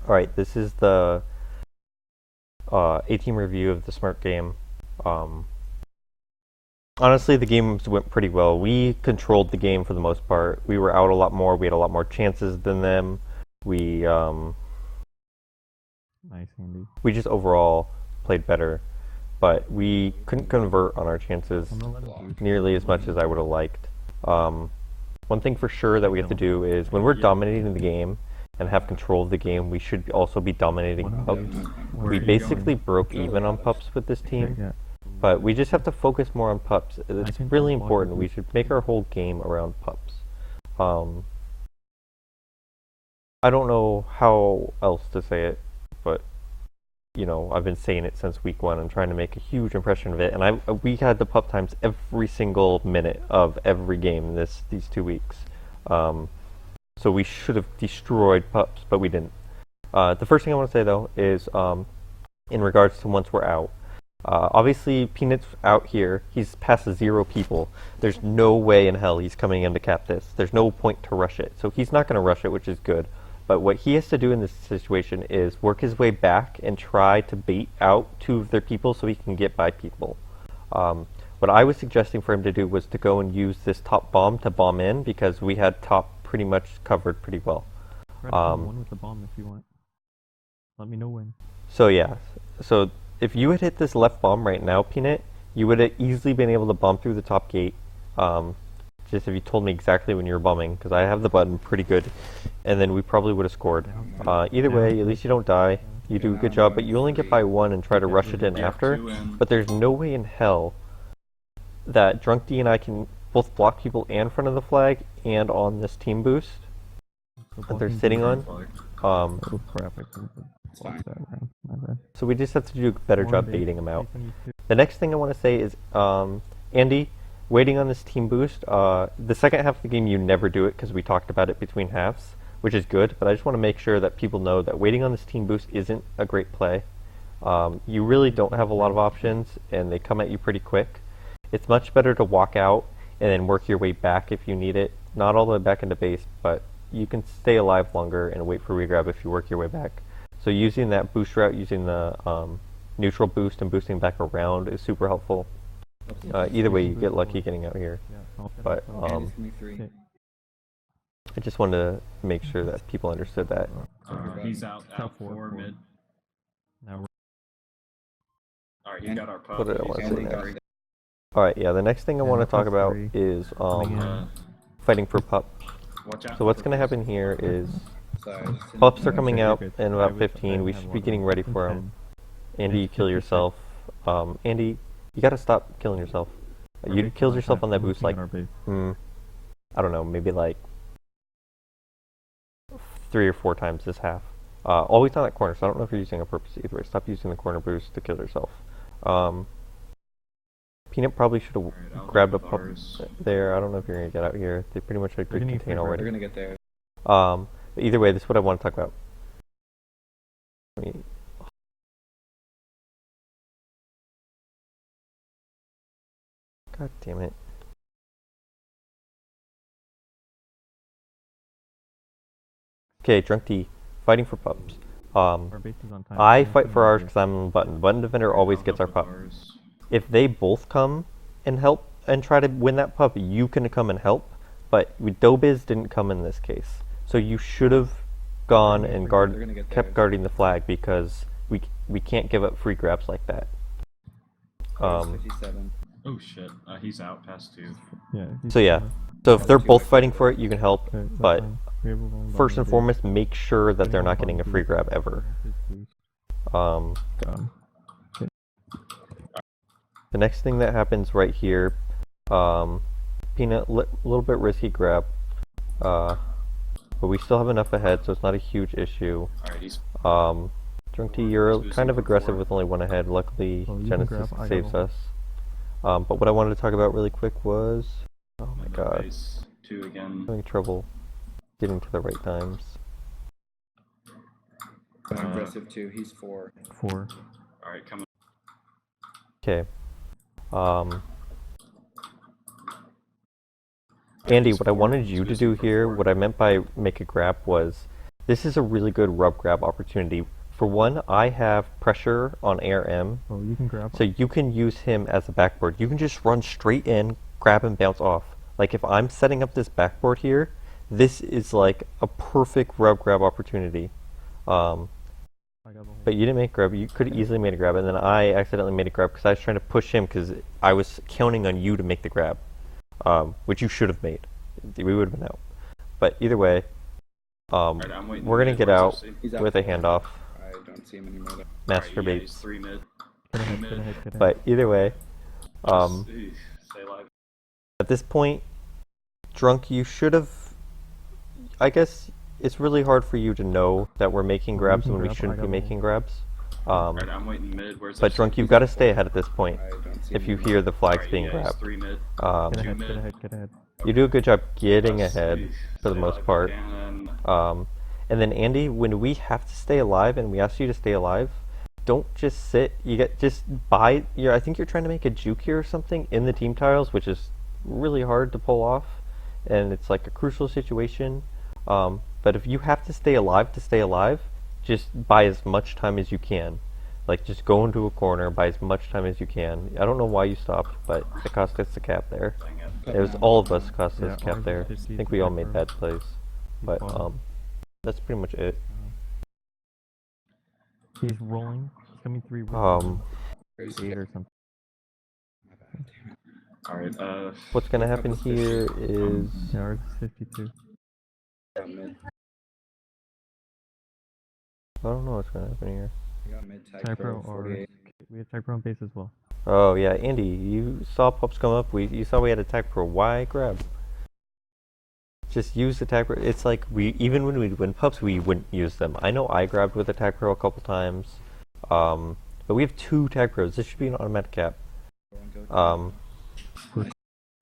Alright, this is the A-team review of the Smirk game. Honestly, the games went pretty well. We controlled the game for the most part. We were out a lot more. We had a lot more chances than them. We Nice, Andy. we just overall played better, but we couldn't convert on our chances nearly as much as I would have liked. One thing for sure that we have to do is when we're dominating the game and have control of the game, we should also be dominating pups. We basically broke even on pups with this team, but we just have to focus more on pups. It's really important. We should make our whole game around pups. I don't know how else to say it, but you know, I've been saying it since week 1 and trying to make a huge impression of it. And we had the pup times every single minute of every game these 2 weeks. So we should have destroyed pups, but we didn't. The first thing I want to say though is in regards to once we're out. Obviously, Peanut's out here. He's past 0 people. There's no way in hell he's coming in to cap this. There's no point to rush it. So he's not going to rush it, which is good. But what he has to do in this situation is work his way back and try to bait out 2 of their people so he can get by people. What I was suggesting for him to do was to go and use this top bomb to bomb in, because we had top pretty much covered pretty well. One with the bomb if you want. Let me know when. So yeah, so if you had hit this left bomb right now, Peanut, you would have easily been able to bomb through the top gate. Just if you told me exactly when you were bombing, because I have the button pretty good, and then we probably would have scored. Either way, at least you don't die. You do a good job, but you only get by 1 and try to rush it in after. But there's no way in hell that Drunk D and I can both block people and front of the flag and on this team boost that they're sitting on. So we just have to do a better job baiting them out. The next thing I want to say is, Andy, waiting on this team boost, the second half of the game you never do it because we talked about it between halves, which is good, but I just want to make sure that people know that waiting on this team boost isn't a great play. You really don't have a lot of options, and they come at you pretty quick. It's much better to walk out and then work your way back if you need it. Not all the way back into base, but you can stay alive longer and wait for regrab if you work your way back. So using that boost route, using the neutral boost and boosting back around is super helpful. Either way, you get lucky getting out here. But I just wanted to make sure that people understood that. He's out 4 mid. Alright, he got our pup. What did I want to say next? Alright, yeah, the next thing I want to talk about is fighting for pup. So what's going to happen here is pups are coming out in about 15. We should be getting ready for them. Andy, you kill yourself. Andy, you gotta stop killing yourself. You killed yourself on that boost like, I don't know, maybe like 3 or 4 times this half. Always on that corner, so I don't know if you're using it on purpose either way. Stop using the corner boost to kill yourself. Peanut probably should have grabbed a pup there. I don't know if you're gonna get out here. They pretty much had good contain already. We're gonna get there. But either way, this is what I want to talk about. God damn it. Okay, Drunk D, fighting for pups. I fight for ours because I'm on the button. The button defender always gets our pup. If they both come and help and try to win that pup, you can come and help. But Dobiz didn't come in this case. So you should have gone and kept guarding the flag, because we can't give up free grabs like that. 57. Oh shit, he's out past 2. So yeah, so if they're both fighting for it, you can help, but first and foremost, make sure that they're not getting a free grab ever. The next thing that happens right here, Peanut, little bit risky grab, but we still have enough ahead, so it's not a huge issue. Drunk Tea, you're kind of aggressive with only 1 ahead. Luckily, Genesis saves us. But what I wanted to talk about really quick was, oh my god, 2 again. I'm having trouble getting to the right times. Aggressive 2, he's 4. Alright, come on. Okay. Andy, what I wanted you to do here, what I meant by make a grab was this is a really good rub grab opportunity. For one, I have pressure on ARM, Oh, you can grab. so you can use him as a backboard. You can just run straight in, grab and bounce off. Like if I'm setting up this backboard here, this is like a perfect rub grab opportunity. I got the whole. But you didn't make a grab. You could have easily made a grab, and then I accidentally made a grab because I was trying to push him because I was counting on you to make the grab, which you should have made. We would have been out. But either way, Alright, I'm waiting. we're gonna mid. get Where's out FC? He's out with a four. handoff. I don't see him anymore. Alright, Master yeah, he's baits. 3 mid. Get ahead, Mid. get ahead, get ahead. But either way, Stay alive. at this point, Drunk, you should have. I guess it's really hard for you to know that we're making Oh, you grabs can when we grab, I shouldn't got be the making whole. grabs. Alright, I'm waiting mid. Where's But FC? Drunk, you've got to stay ahead at this point I don't see if him you anymore. hear the flags Alright, being yeah, he's grabbed. 3 mid. Get ahead, mid. get ahead, get ahead. You do a good job getting Let's ahead see. for the Stay most alive part. again. And then Andy, when we have to stay alive and we ask you to stay alive, don't just sit. You get just buy. I think you're trying to make a juke here or something in the team tiles, which is really hard to pull off, and it's like a crucial situation. But if you have to stay alive, just buy as much time as you can. Like just go into a corner, buy as much time as you can. I don't know why you stopped, but it cost us the cap there. Dang it. It was all of us cost Yeah, us cap ours there. was 50 I think we all back made row. bad plays, but bottom. that's pretty much it. He's rolling. He's coming 3 Crazy. 8 or something. My bad, damn it. Alright, What's gonna happen Couple of here is Yeah, ours is 52. Got mid. I don't know what's gonna happen here. I got mid tag Type pro row or 48. we have type row on base as well. Oh yeah, Andy, you saw pups come up. You saw we had attack pro. Why grab? Just use attack pro. It's like even when we win pups, we wouldn't use them. I know I grabbed with attack pro a couple times, but we have 2 tag pros. This should be an automatic cap.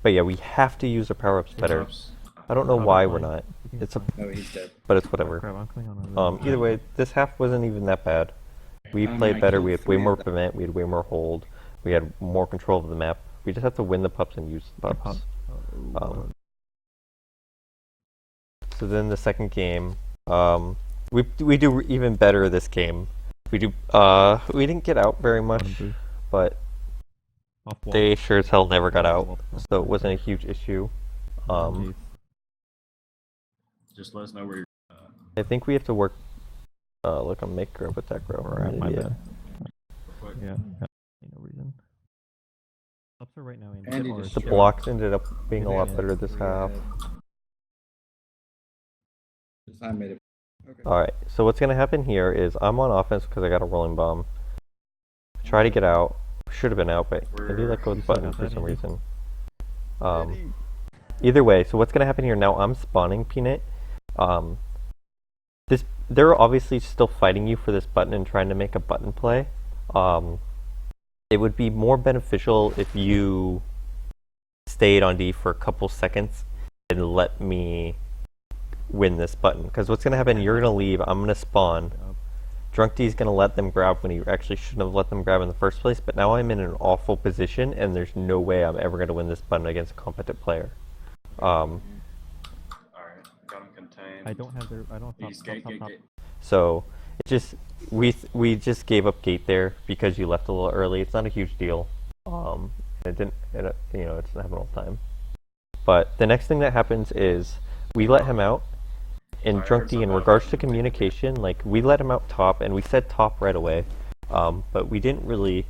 But yeah, we have to use our power ups better. I don't know why we're not. It's a, No, he's dead. but it's whatever. Crap, I'm clicking on Either way, this half wasn't even that bad. We played I better. killed We had way 3 more of them. prevent. We had way more hold. We had more control of the map. We just have to win the pups and use the pups. So then the second game, we do even better this game. We didn't get out very much, but they sure as hell never got out, so it wasn't a huge issue. just let us know where you're. I think we have to work. Look, I'm make grab attack row. Crap, my Yeah. bad. Quick. Yeah, no reason. Ups are right now, Andy. Andy Ours. just The Yeah. blocks ended up being a Yeah, lot yeah. better this half. I made it. Okay. Alright, so what's going to happen here is I'm on offense because I got a rolling bomb. Try to get out. Should have been out, but I do let go of the button for some reason. Either way, so what's going to happen here now, I'm spawning Peanut. They're obviously still fighting you for this button and trying to make a button play. It would be more beneficial if you stayed on D for a couple seconds and let me win this button. Because what's going to happen, you're going to leave, I'm going to spawn. Drunk D's going to let them grab when he actually shouldn't have let them grab in the first place, but now I'm in an awful position and there's no way I'm ever going to win this button against a competent player. Alright, got him contained. I don't have their. I don't have He's top, gate, top, gate, top. gate. So it just we just gave up gate there because you left a little early. It's not a huge deal. It didn't. It's not happening all the time. But the next thing that happens is we let him out. And Sorry, I Drunk heard D, in something regards about to that. communication, like we let him out top, and we said top right away. But we didn't really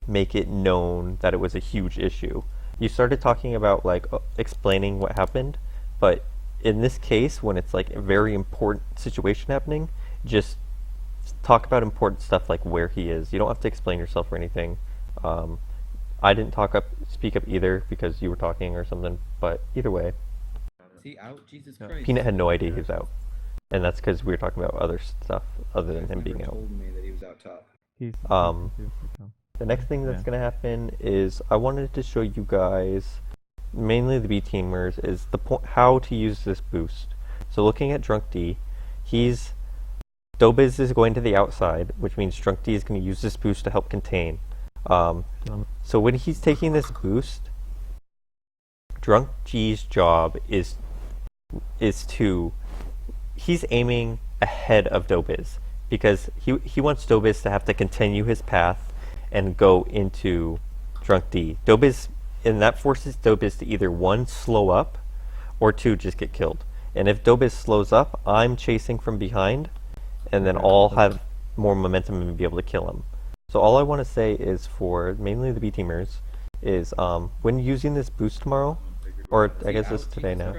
make it known that it was a huge issue. You started talking about like explaining what happened, but in this case, when it's like a very important situation happening, just talk about important stuff like where he is. You don't have to explain yourself or anything. I didn't speak up either because you were talking or something. But either way, Is he out? Jesus Yeah. Christ. Peanut had no idea he was out, and that's because we were talking about other stuff other than You guys him being never out. told me that he was out top. He's Um, 52, so. The next thing that's Yeah. going to happen is I wanted to show you guys, mainly the B teamers, is how to use this boost. So looking at Drunk D, Dobiz is going to the outside, which means Drunk D is going to use this boost to help contain. So when he's taking this boost, Drunk G's job is to he's aiming ahead of Dobiz because he wants Dobiz to have to continue his path and go into Drunk D. Dobiz, and that forces Dobiz to either one, slow up, or two, just get killed. And if Dobiz slows up, I'm chasing from behind, and then I'll have more momentum and be able to kill him. So all I want to say is for mainly the B teamers is when using this boost tomorrow, or I guess it's today now.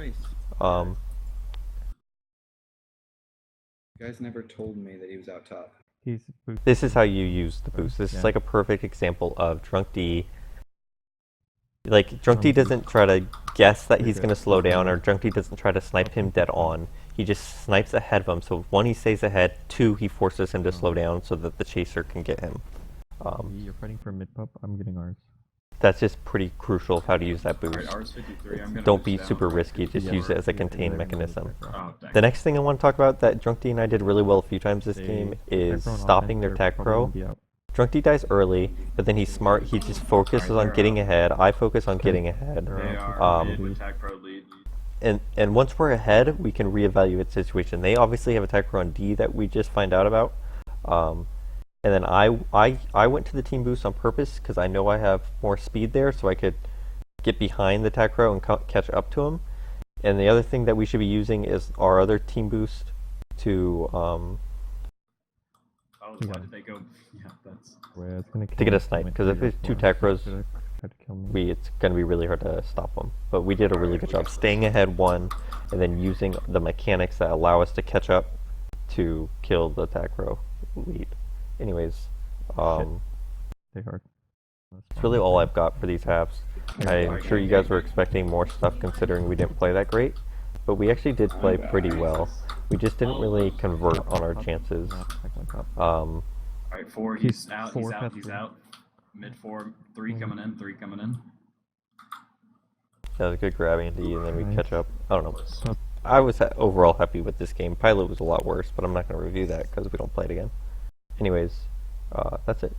You guys never told me that he was out top. He's boosted. This is how you use the boost. This is Yeah. like a perfect example of Drunk D. Like, Drunk D doesn't try to guess that he's going to slow down, or Drunk D doesn't try to snipe him dead on. He just snipes ahead of him, so one, he stays ahead, two, he forces him to slow down so that the chaser can get him. You're fighting for mid pup. I'm getting ours. That's just pretty crucial of how to use that boost. Alright, ours 53. I'm gonna Don't boost be down. super risky, just Yeah. use it as a Yeah, contained yeah, mechanism. Oh, dang. The next thing I want to talk about that Drunk D and I did really well a few times this They- game if is they're on stopping offense, their they're tag probably pro. gonna be out. Drunk D dies early, but then he's smart. He just focuses on getting ahead. I focus on getting ahead. They are Um, mid with tag pro lead. And once we're ahead, we can reevaluate the situation. They obviously have a tag pro on D that we just find out about. And then I went to the team boost on purpose because I know I have more speed there, so I could get behind the tag pro and catch up to him. And the other thing that we should be using is our other team boost to Oh, Yeah. why did they go? Yeah, that's. Where it's gonna get kill a me snipe, from 'cause if three or it's two four. tag pros, Try to kill me. it's going to be really hard to stop them. But we did a really good job staying ahead one, and then using the mechanics that allow us to catch up to kill the tag pro lead. Anyways, Stay hard. that's really all I've got for these halves. I'm sure you guys were expecting more stuff considering we didn't play that great, but we actually did play pretty well. We just didn't really convert on our chances. Alright, 4. He's out. four He's out. past He's three. out. Mid 4. 3 coming in. 3 coming in. That was a good grabbing D, and then we Nice. catch up. I don't know. I was overall happy with this game. Pilot was a lot worse, but I'm not going to review that because we don't play it again. Anyways, that's it.